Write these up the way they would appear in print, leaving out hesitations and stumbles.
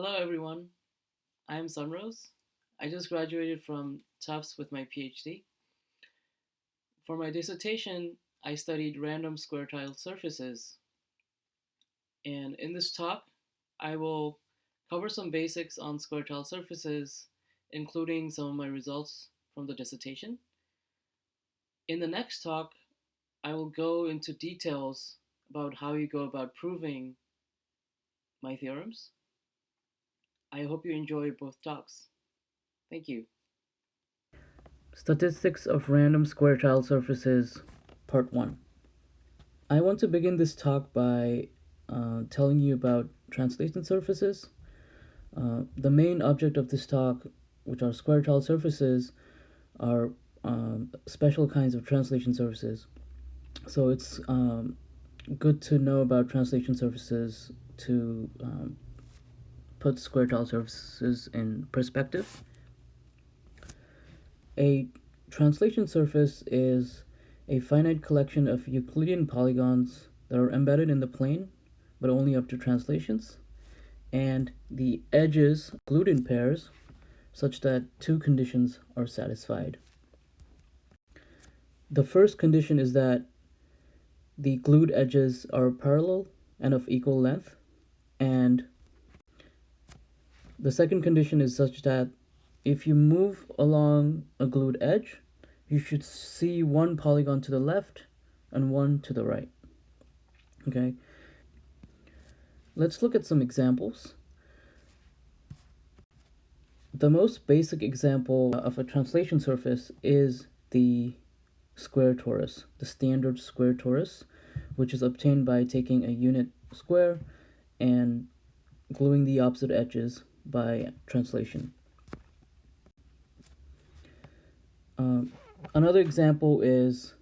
Hello everyone, I'm Sunrose. I just graduated from Tufts with my PhD. For my dissertation, I studied random square tile surfaces. And in this talk, I will cover some basics on square tile surfaces, including some of my results from the dissertation. In the next talk, I will go into details about how you go about proving my theorems. I hope you enjoy both talks. Thank you. Statistics of random square tile surfaces, Part 1. I want to begin this talk by telling you about translation surfaces. The main object of this talk, which are square tile surfaces, are special kinds of translation surfaces. So it's good to know about translation surfaces to put square tile surfaces in perspective. A translation surface is a finite collection of Euclidean polygons that are embedded in the plane, but only up to translations, and the edges glued in pairs such that two conditions are satisfied. The first condition is that the glued edges are parallel and of equal length, and the second condition is such that if you move along a glued edge, you should see one polygon to the left and one to the right. Okay, let's look at some examples. The most basic example of a translation surface is the square torus, the standard square torus, which is obtained by taking a unit square and gluing the opposite edges by translation. Another example is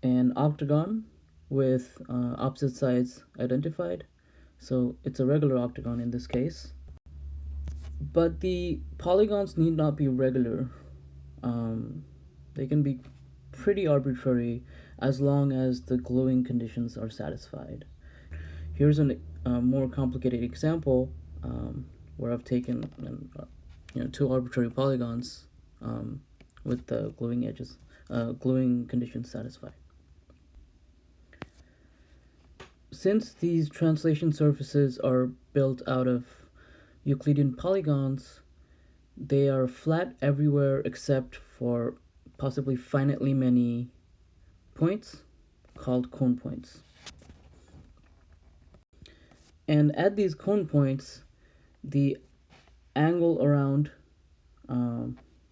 an octagon with opposite sides identified. So it's a regular octagon in this case. But the polygons need not be regular. They can be pretty arbitrary as long as the gluing conditions are satisfied. Here's a more complicated example where I've taken two arbitrary polygons with the gluing edges, gluing conditions satisfied. Since these translation surfaces are built out of Euclidean polygons, they are flat everywhere except for possibly finitely many points called cone points. And at these cone points, the angle around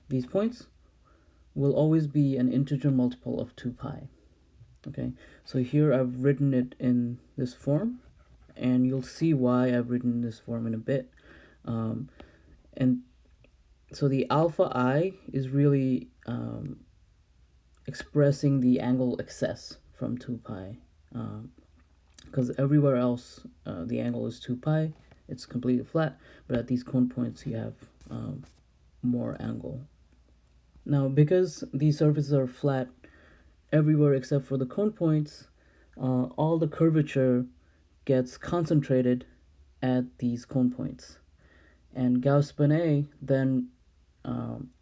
these points will always be an integer multiple of 2 pi. Okay, so here I've written it in this form, and you'll see why I've written this form in a bit. And so the alpha I is really expressing the angle excess from 2 pi, because everywhere else the angle is 2 pi, it's completely flat, but at these cone points you have more angle. Now, because these surfaces are flat everywhere except for the cone points, all the curvature gets concentrated at these cone points. And Gauss-Bonnet then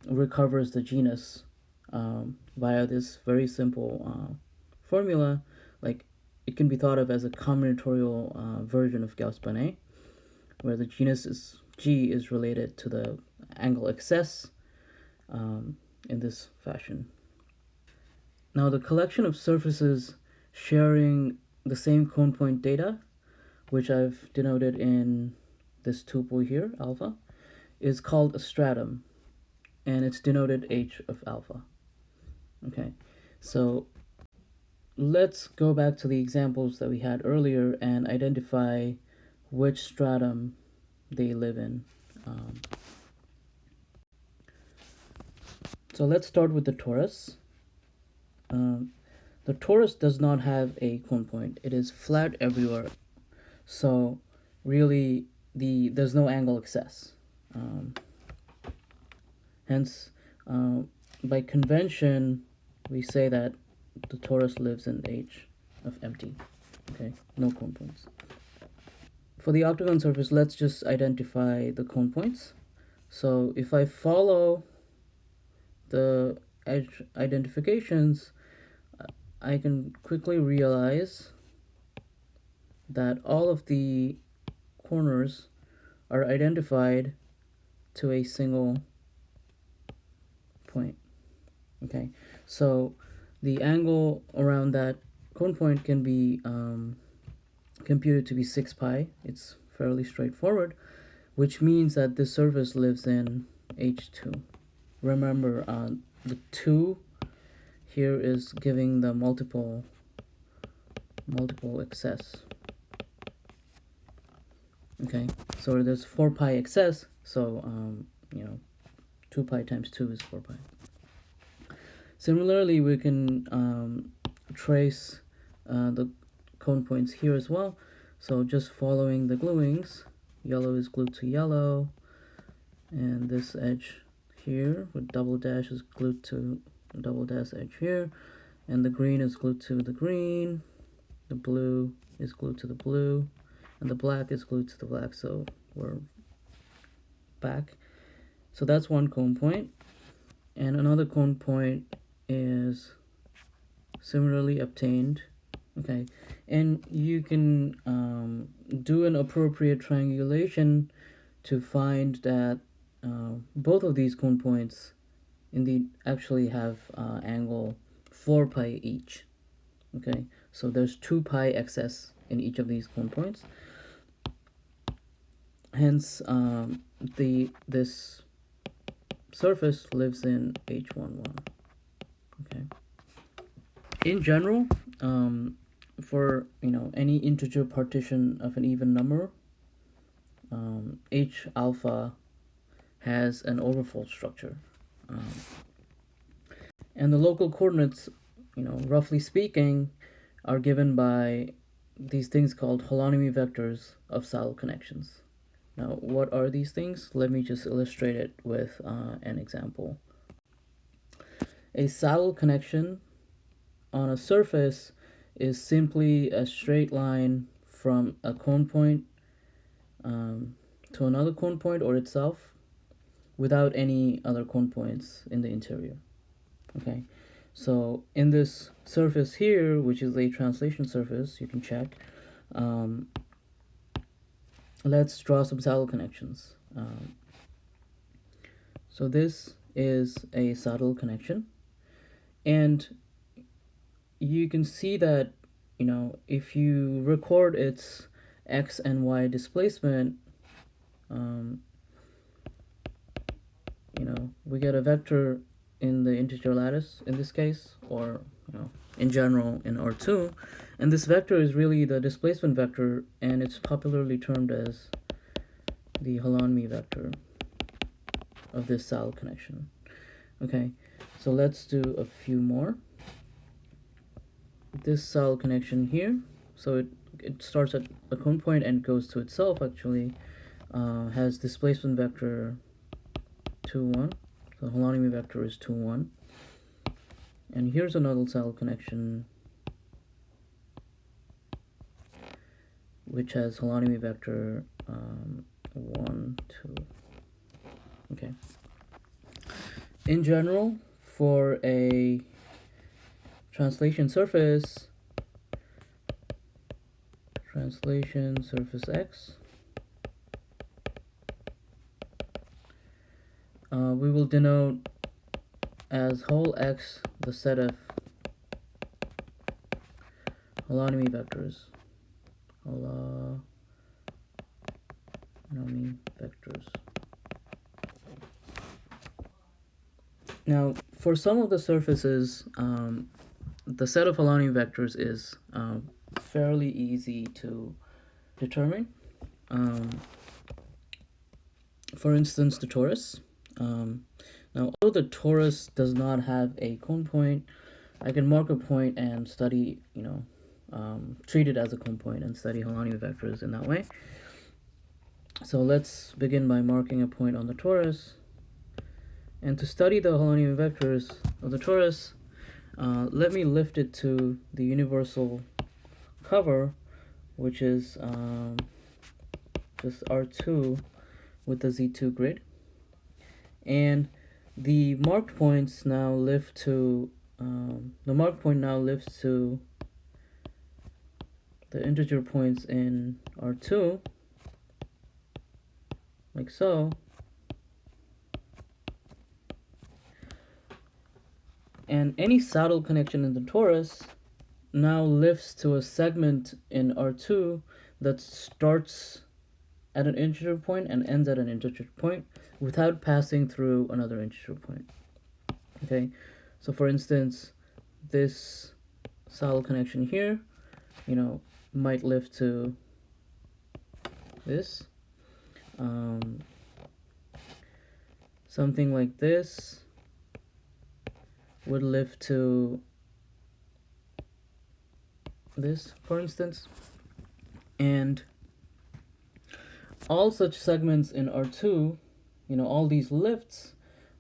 recovers the genus via this very simple formula. Like, it can be thought of as a combinatorial version of Gauss-Bonnet, where the genus is G is related to the angle excess in this fashion. Now, the collection of surfaces sharing the same cone point data, which I've denoted in this tuple here, alpha, is called a stratum, and it's denoted H of alpha. Okay, so let's go back to the examples that we had earlier and identify which stratum they live in. So let's start with the torus. The torus does not have a cone point. It is flat everywhere. So really, there's no angle excess. Hence, by convention, we say that the torus lives in H of empty. Okay, no cone points. For the octagon surface, let's just identify the cone points. So if I follow the edge identifications, I can quickly realize that all of the corners are identified to a single point. Okay, so the angle around that cone point can be computed to be 6 pi. It's fairly straightforward, which means that this surface lives in H2. Remember, the 2 here is giving the multiple excess. Okay, so there's 4 pi excess, so 2 pi times 2 is 4 pi. Similarly, we can trace the cone points here as well. So just following the gluings, yellow is glued to yellow, and this edge here with double dash is glued to the double dash edge here, and the green is glued to the green, the blue is glued to the blue, and the black is glued to the black, so we're back. So that's one cone point, and another cone point is similarly obtained. Okay, and you can do an appropriate triangulation to find that both of these cone points indeed actually have angle 4 pi each. Okay, so there's 2 pi excess in each of these cone points. Hence, this surface lives in H11. Okay. In general, for any integer partition of an even number, H alpha has an overfold structure, and the local coordinates, roughly speaking, are given by these things called holonomy vectors of saddle connections. Now, what are these things? Let me just illustrate it with an example. A saddle connection on a surface is simply a straight line from a cone point to another cone point or itself without any other cone points in the interior. Okay, so in this surface here, which is a translation surface, you can check, let's draw some saddle connections. So this is a saddle connection, and you can see that if you record its x and y displacement, we get a vector in the integer lattice in this case, or in general in R2, and this vector is really the displacement vector, and it's popularly termed as the holonomy vector of this saddle connection. Okay, so let's do a few more. This saddle connection here, so it starts at a cone point and goes to itself, actually, has displacement vector 2, 1. So holonomy vector is 2, 1. And here's another saddle connection which has holonomy vector 1, 2. Okay. In general, for a translation surface X, we will denote as whole X the set of holonomy vectors. Now, for some of the surfaces, the set of holonomy vectors is fairly easy to determine. For instance, the torus. Now, although the torus does not have a cone point, I can mark a point and study, treat it as a cone point and study holonomy vectors in that way. So let's begin by marking a point on the torus. And to study the holonomy vectors of the torus, let me lift it to the universal cover, which is just R2 with the Z2 grid. And the marked points now lift to, the marked point now lifts to the integer points in R2, like so. And any saddle connection in the torus now lifts to a segment in R2 that starts at an integer point and ends at an integer point without passing through another integer point. Okay, so for instance, this saddle connection here, might lift to this. Something like this would lift to this, for instance. And all such segments in R2, all these lifts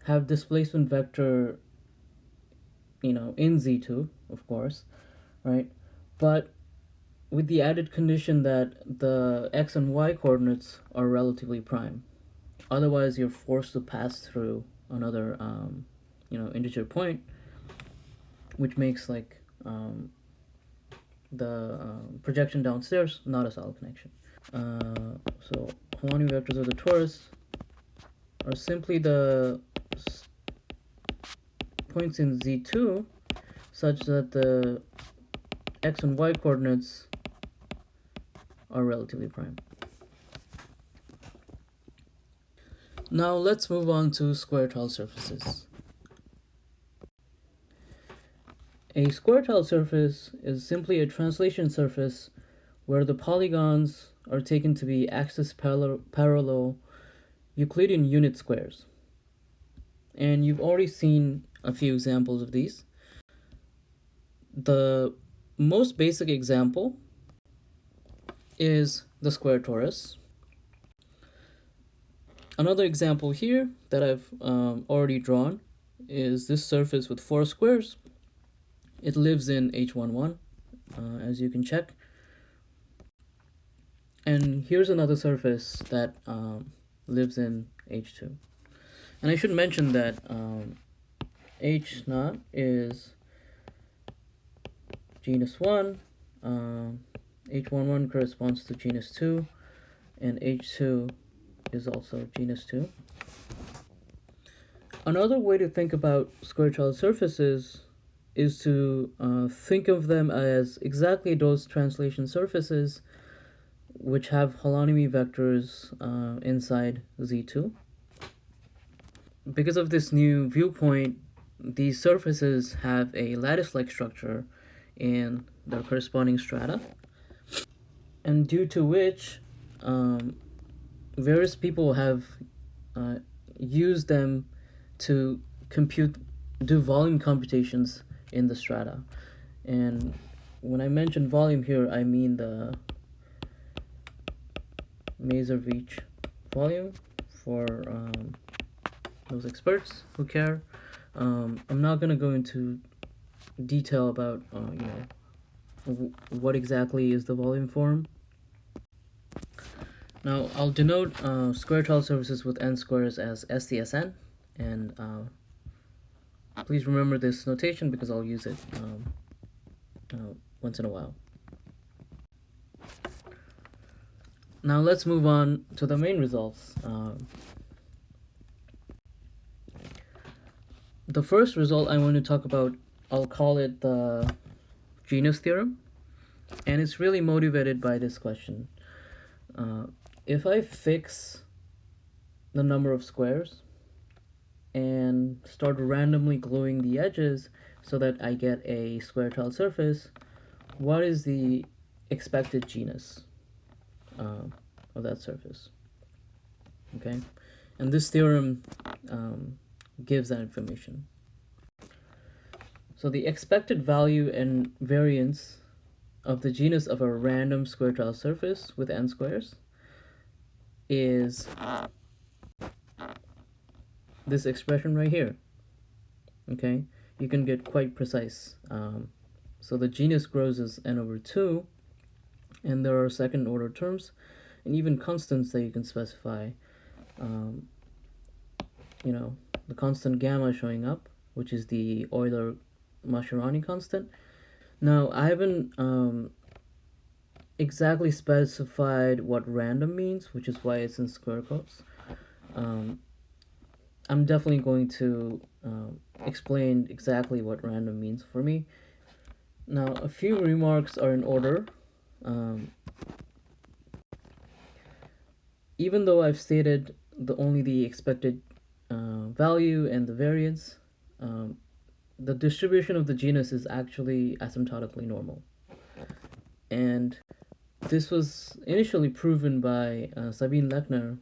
have displacement vector, in Z2, of course, right? But with the added condition that the x and y coordinates are relatively prime. Otherwise, you're forced to pass through another, integer point, which makes like the projection downstairs not a solid connection. So holonomy vectors of the torus are simply the points in Z2 such that the x and y coordinates are relatively prime. Now let's move on to square tile surfaces. A square tile surface is simply a translation surface where the polygons are taken to be axis parallel Euclidean unit squares. And you've already seen a few examples of these. The most basic example is the square torus. Another example here that I've already drawn is this surface with 4 squares. It lives in H11, as you can check. And here's another surface that lives in H2. And I should mention that H0 is genus 1, H11 corresponds to genus 2, and H2 is also genus 2. Another way to think about square tile surfaces is to think of them as exactly those translation surfaces which have holonomy vectors inside Z2. Because of this new viewpoint, these surfaces have a lattice-like structure in their corresponding strata, and due to which various people have used them to do volume computations in the strata. And when I mention volume here, I mean the Maser-Veach volume for those experts who care. I'm not going to go into detail about what exactly is the volume form. Now I'll denote square tile surfaces with n squares as STSn, and please remember this notation because I'll use it once in a while. Now let's move on to the main results. The first result I want to talk about, I'll call it the genus theorem, and it's really motivated by this question. If I fix the number of squares and start randomly gluing the edges so that I get a square tile surface, what is the expected genus of that surface? Okay, and this theorem gives that information. So the expected value and variance of the genus of a random square tile surface with n squares is this expression right here. Okay, you can get quite precise. So the genus grows as n over 2, and there are second order terms and even constants that you can specify. The constant gamma showing up, which is the Euler-Mascherani constant. Now, I haven't exactly specified what random means, which is why it's in square quotes. I'm definitely going to explain exactly what random means for me. Now, a few remarks are in order. Even though I've stated only the expected value and the variance, the distribution of the genus is actually asymptotically normal. And this was initially proven by Sabine Lechner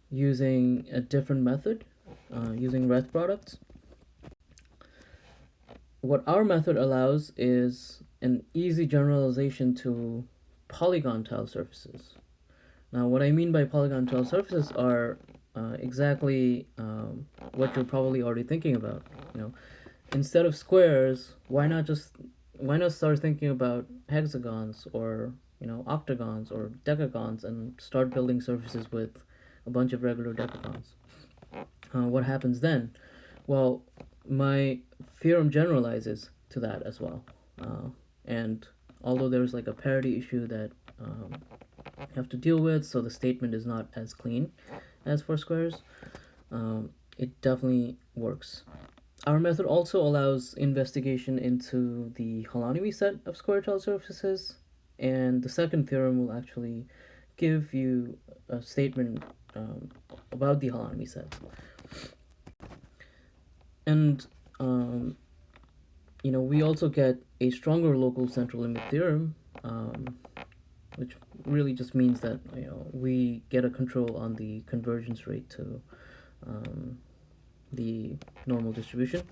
using a different method, using Ret products. What our method allows is an easy generalization to polygon tile surfaces. Now, what I mean by polygon tile surfaces are exactly what you're probably already thinking about. Instead of squares, why not start thinking about hexagons or octagons or decagons and start building surfaces with a bunch of regular decagons? What happens then? Well, my theorem generalizes to that as well. And although there's like a parity issue that you have to deal with, so the statement is not as clean as for squares, it definitely works. Our method also allows investigation into the holonomy set of square tile surfaces, and the second theorem will actually give you a statement about the holonomy set. And we also get a stronger local central limit theorem, which really just means that we get a control on the convergence rate to the normal distribution.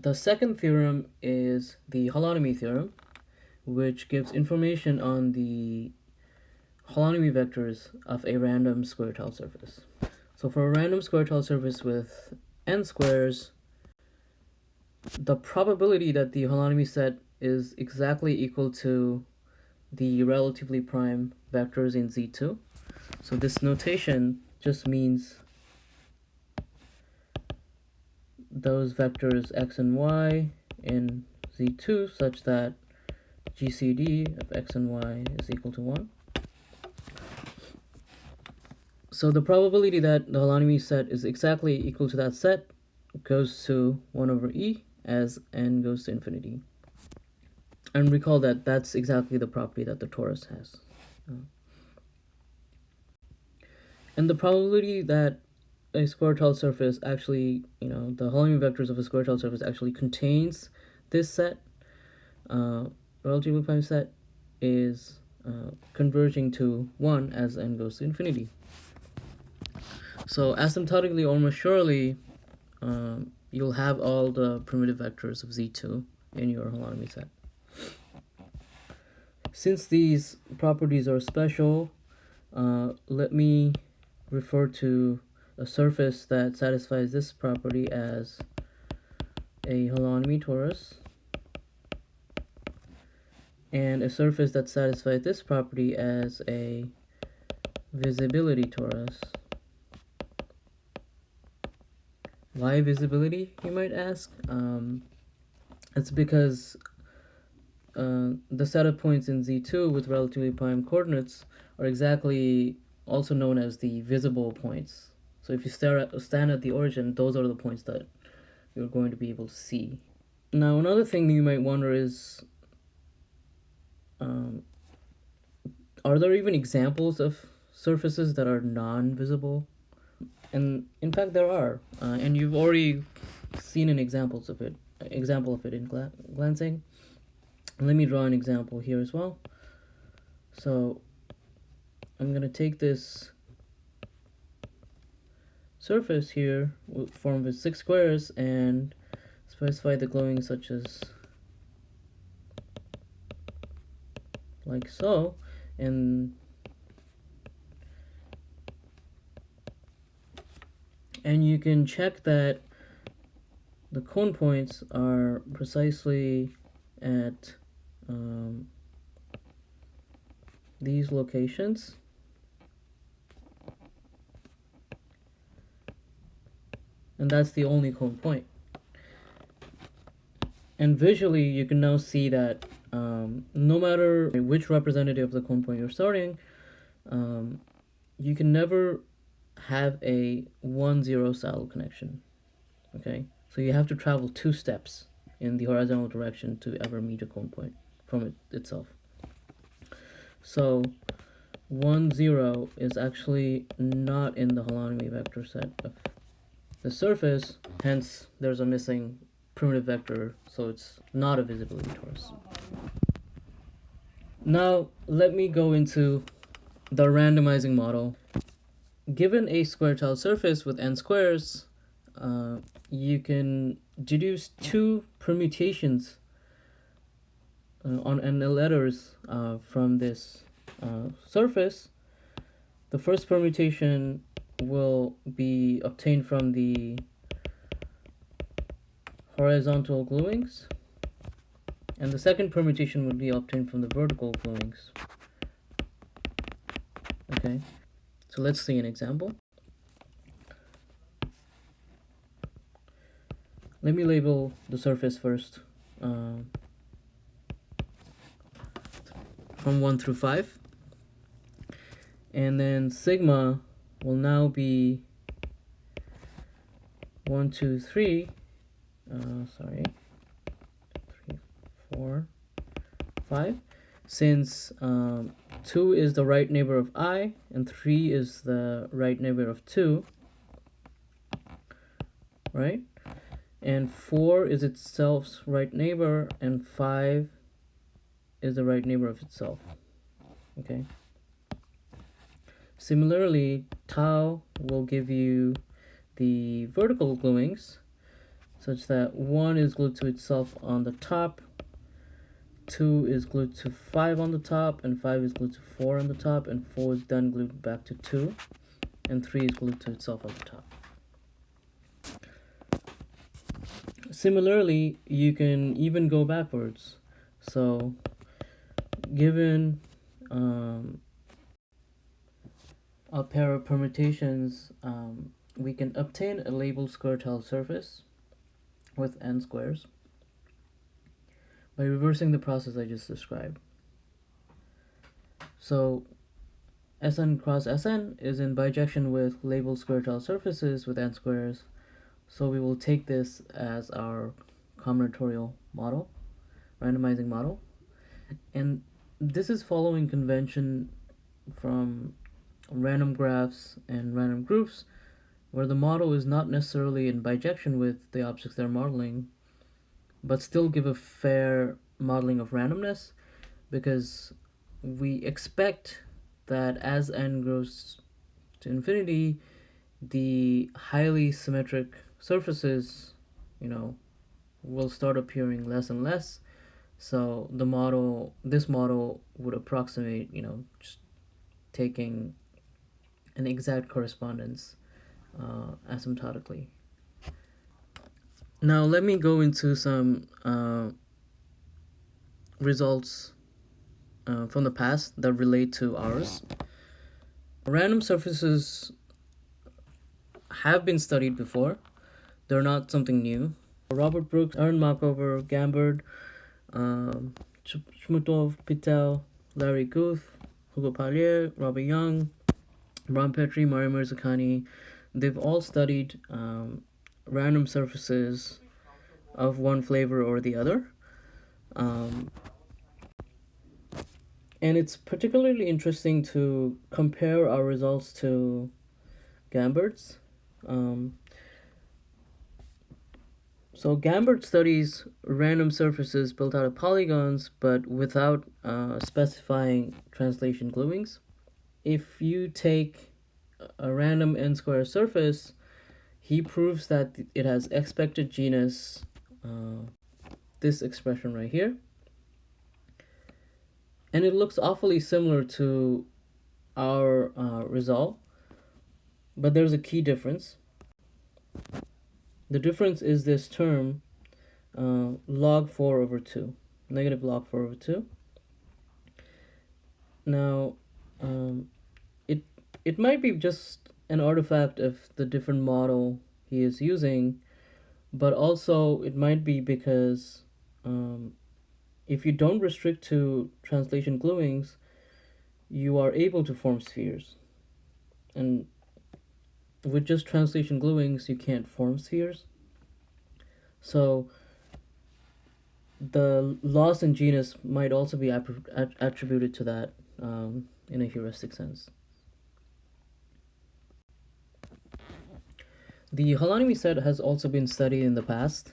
The second theorem is the holonomy theorem, which gives information on the holonomy vectors of a random square tile surface. So for a random square tile surface with n squares, the probability that the holonomy set is exactly equal to the relatively prime vectors in Z2. So this notation just means those vectors x and y in Z2 such that GCD of x and y is equal to 1. So the probability that the holonomy set is exactly equal to that set goes to 1 over e as n goes to infinity. And recall that that's exactly the property that the torus has. And the probability that a square tile surface actually, the holonomy vectors of a square tile surface actually contains this set, relatively prime set, is converging to 1 as n goes to infinity. So asymptotically, almost surely, you'll have all the primitive vectors of Z2 in your holonomy set. Since these properties are special, let me refer to a surface that satisfies this property as a holonomy torus, and a surface that satisfies this property as a visibility torus. Why visibility, you might ask? It's because the set of points in Z2 with relatively prime coordinates are exactly also known as the visible points. So if you stand at the origin, those are the points that you're going to be able to see. Now, another thing you might wonder is, are there even examples of surfaces that are non-visible? And in fact, there are, and you've already seen an example of it in glancing. Let me draw an example here as well. So I'm going to take this surface here formed with 6 squares and specify the glowing such as like so, and you can check that the cone points are precisely at these locations, and that's the only cone point. And visually, you can now see that no matter which representative of the cone point you're starting, you can never have a 1-0 saddle connection. Okay, so you have to travel 2 steps in the horizontal direction to ever meet a cone point from itself. So 1-0 is actually not in the holonomy vector set of the surface, hence there's a missing primitive vector, so it's not a visibility torus. Now let me go into the randomizing model. Given a square-tiled surface with n squares, you can deduce 2 permutations on n letters from this surface. The first permutation will be obtained from the horizontal gluings, and the second permutation would be obtained from the vertical gluings. Okay, so let's see an example. Let me label the surface first, from 1 through 5, and then sigma will now be 1, 2, 3, 3, 4, 5, since 2 is the right neighbor of I and 3 is the right neighbor of 2, right? And 4 is itself's right neighbor, and 5 is the right neighbor of itself. Okay. Similarly, tau will give you the vertical gluings, such that 1 is glued to itself on the top, 2 is glued to 5 on the top, and 5 is glued to 4 on the top, and 4 is then glued back to 2, and 3 is glued to itself on the top. Similarly, you can even go backwards. So, given a pair of permutations, we can obtain a labeled square-tiled surface with n squares by reversing the process I just described. So, Sn cross Sn is in bijection with labeled square-tiled surfaces with n squares. So we will take this as our combinatorial model, randomizing model. And this is following convention from random graphs and random groups, where the model is not necessarily in bijection with the objects they're modeling, but still give a fair modeling of randomness, because we expect that as n goes to infinity, the highly symmetric surfaces, will start appearing less and less. So this model would approximate, just taking an exact correspondence asymptotically. Now let me go into some results from the past that relate to ours. Random surfaces have been studied before. They're not something new. Robert Brooks, Aaron Markover, Gambard, Shmutov, Pitel, Larry Guth, Hugo Pallier, Robert Young, Ron Petrie, Mario Mirzakhani, they've all studied random surfaces of one flavor or the other. And it's particularly interesting to compare our results to Gambard's. So Gambard studies random surfaces built out of polygons, but without specifying translation gluings. If you take a random n-square surface, he proves that it has expected genus, this expression right here. And it looks awfully similar to our result, but there's a key difference. The difference is this term, log 4 over 2, negative log 4 over 2. Now, it it might be just an artifact of the different model he is using, but also it might be because if you don't restrict to translation gluings, you are able to form spheres. And with just translation gluings, you can't form spheres. So the loss in genus might also be attributed to that in a heuristic sense. The holonomy set has also been studied in the past.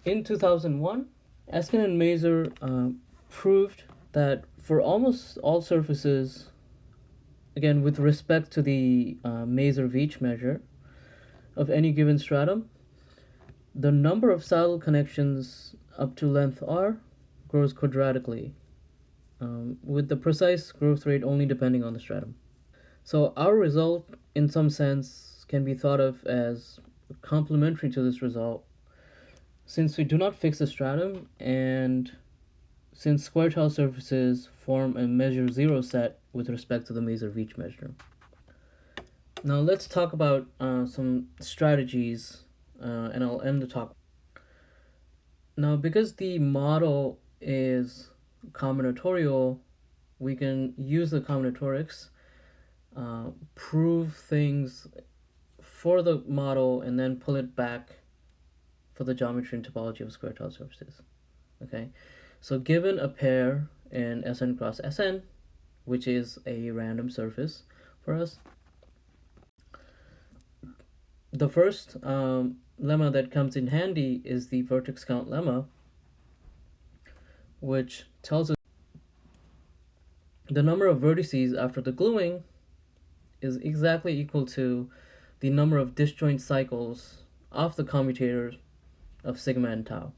In 2001, Eskin and Mazur proved that for almost all surfaces, again with respect to the Mazur-Veitch measure of any given stratum, the number of saddle connections up to length r grows quadratically, with the precise growth rate only depending on the stratum. So our result, in some sense, can be thought of as complementary to this result, since we do not fix the stratum, and since square tile surfaces form a measure zero set with respect to the Mazur-Veitch measure. Now let's talk about some strategies, and I'll end the talk. Now, because the model is combinatorial, we can use the combinatorics, prove things for the model, and then pull it back for the geometry and topology of square tile surfaces. Okay, so given a pair in Sn cross Sn, which is a random surface for us, the first lemma that comes in handy is the vertex count lemma, which tells us the number of vertices after the gluing is exactly equal to the number of disjoint cycles of the commutators of sigma and tau.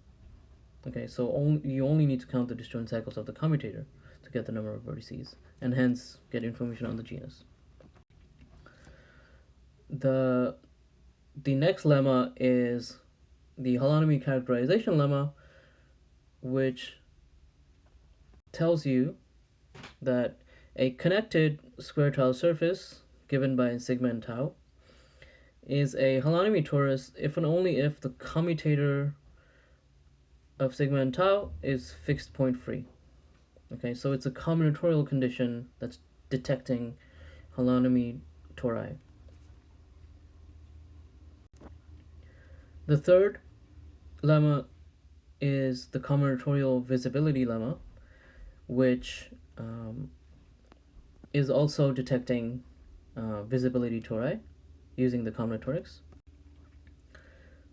Okay, so you only need to count the disjoint cycles of the commutator to get the number of vertices, and hence get information on the genus. The next lemma is the holonomy characterization lemma, which tells you that a connected square tile surface given by sigma and tau is a holonomy torus if and only if the commutator of sigma and tau is fixed point free. Okay, so it's a combinatorial condition that's detecting holonomy tori. The third lemma is the combinatorial visibility lemma, which is also detecting visibility tori using the combinatorics.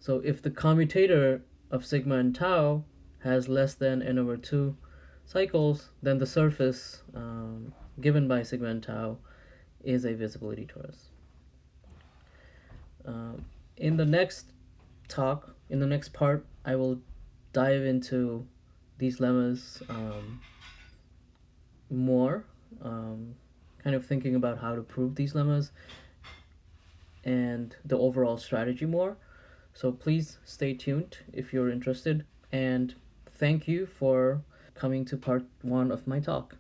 So if the commutator of sigma and tau has less than n over 2 cycles, then the surface given by sigma and tau is a visibility torus. In the next talk, in the next part, I will dive into these lemmas more, kind of thinking about how to prove these lemmas and the overall strategy more. So please stay tuned if you're interested, and thank you for coming to part 1 of my talk.